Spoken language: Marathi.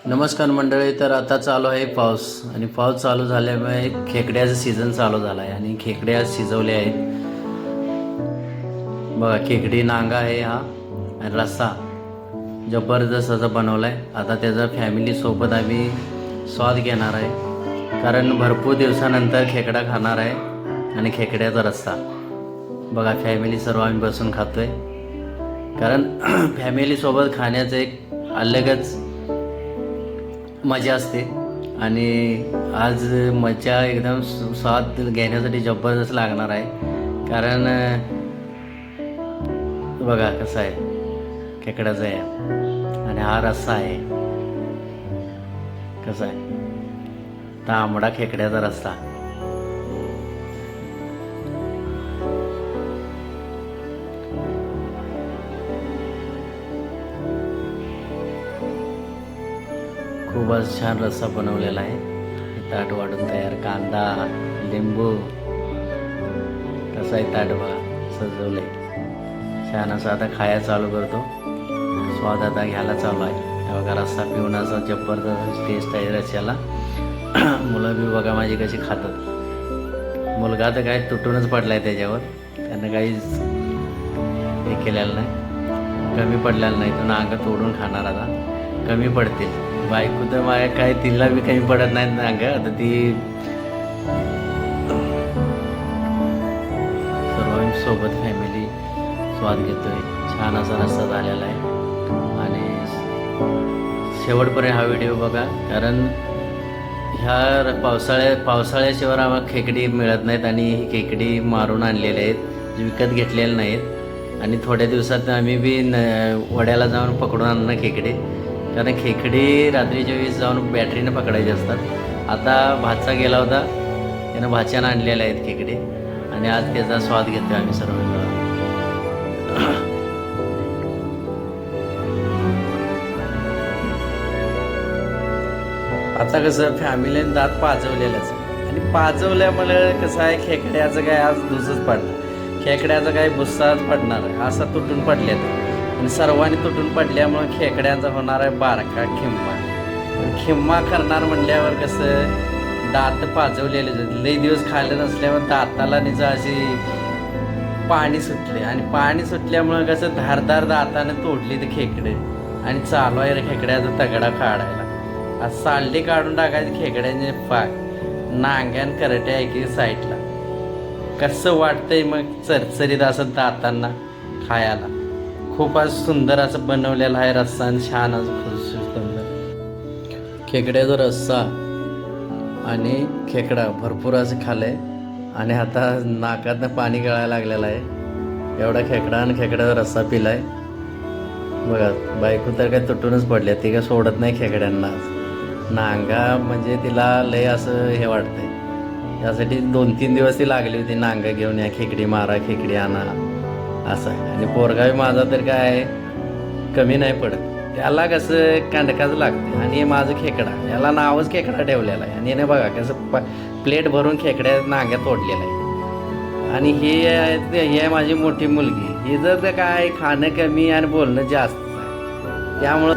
नमस्कार मंडळी. तर आता चालू आहे पाऊस आणि पाऊस चालू झाल्यामुळे खेकड्याचं सीझन चालू झाला आहे आणि खेकड्या शिजवल्या आहेत. बघा, खेकडी नांगा आहे हा आणि रस्सा जबरदस्त असा बनवला आहे. आता त्याचा फॅमिलीसोबत आम्ही स्वाद घेणार आहे, कारण भरपूर दिवसानंतर खेकडा खाणार आहे आणि खेकड्याचा रस्सा. बघा, फॅमिली सर्व आम्ही बसून खातो आहे, कारण फॅमिलीसोबत खाण्याचं एक अलगच मजा असते. आणि आज मजा एकदम स्वाद घेण्यासाठी जबरदस्त लागणार आहे, कारण बघा कसं आहे, खेकड्याचा आहे आणि हा रस्सा आहे. कसा आहे, तांबडा खेकड्याचा रस्सा. खूपच छान रस्सा बनवलेला आहे. ताट वाढून तयार, कांदा, लिंबू, कसा आहे ताट बघा, सजवलंय छान असं. आता खाया चालू करतो, स्वाद आता घ्यायला चालू आहे. बघा, रस्सा पिऊन असा जबरदस्त टेस्ट आहे रस्स्याला. मुलं बी बघा माझी कशी खातात. मुलगा तर काय तुटूनच पडलाय त्याच्यावर, त्यांना काहीच हे केलेलं नाही, कमी पडलेलं नाही. तो नांग तोडून खाणार, आता कमी पडतील. बायको तर माझ्या काय, तिला बी कमी पडत नाही नांग. आता ती सर्व सोबत फॅमिली स्वाद घेतोय. छान असा रस्सा झालेला आहे आणि शेवटपर्यंत हा व्हिडिओ बघा, कारण ह्या पावसाळ्याशिवाय आम्हाला खेकडी मिळत नाहीत आणि ही खेकडी मारून आणलेले आहेत, विकत घेतलेले नाहीत. आणि थोड्या दिवसात आम्ही बी वड्याला जाऊन पकडून आणणार खेकडे, कारण खेकडी रात्रीच्या वेळेस जाऊन बॅटरीनं पकडायचे असतात. आता भाचा गेला होता, त्यानं भाच्यानं आणलेले आहेत खेकडे आणि आज त्याचा स्वाद घेतोय आम्ही सर्व. आता कसं फॅमिलीने दात पाजवलेलंच आणि पाजवल्यामुळे कसं आहे, खेकड्याचं काय आज दुसच पडणार, खेकड्याचा काय भुस्साच पडणार आहे, असा तुटून पडलेला. आणि सर्वांनी तुटून पडल्यामुळे खेकड्याचा होणार आहे बारका खिम्मा. खिम्मा करणार म्हणल्यावर कसं, दात पाजवलेले लई दिवस खाल्ले नसल्यावर दाताला निजा अशी पाणी सुटले आणि पाणी सुटल्यामुळं कसं धारदार दाताने तोडली ते खेकडे आणि चालू आहे खेकड्याचा तगडा काढायला. आज सालडी काढून टाकायचे खेकड्याचे पाक, नांग्यान करट्या की साईडला. कसं वाटतंय मग, चरचरीत असं दातांना खायला. खूप आज सुंदर असं बनवलेलं आहे रस्सा आणि छान असं सुंदर खेकड्याचा रस्सा आणि खेकडा भरपूर असं खाल्लंय आणि आता नाकातनं पाणी गळायला लागलेलं आहे. एवढा खेकडा आणि खेकड्याचा रस्सा पिलाय. बघा, बायको तर काय तुटूनच पडल्या, ती काय सोडत नाही खेकड्यांना. नांगा म्हणजे तिला लय असं हे वाटतंय, त्यासाठी 2-3 दिवस ती लागली होती नांगा घेऊन, या खेकडी मारा, खेकडी आणा असं आहे. आणि पोरगावी माझा तर काय कमी नाही पडत, त्याला कसं कांडकाच लागते. आणि हे माझं खेकडा, याला नावच खेकडा ठेवलेला आहे. आणि याने बघा कसं प्लेट भरून खेकड्या नांग्या तोडलेला आहे. आणि ही आहे माझी मोठी मुलगी, ही जर काय खाणं कमी आणि बोलणं जास्त आहे, त्यामुळं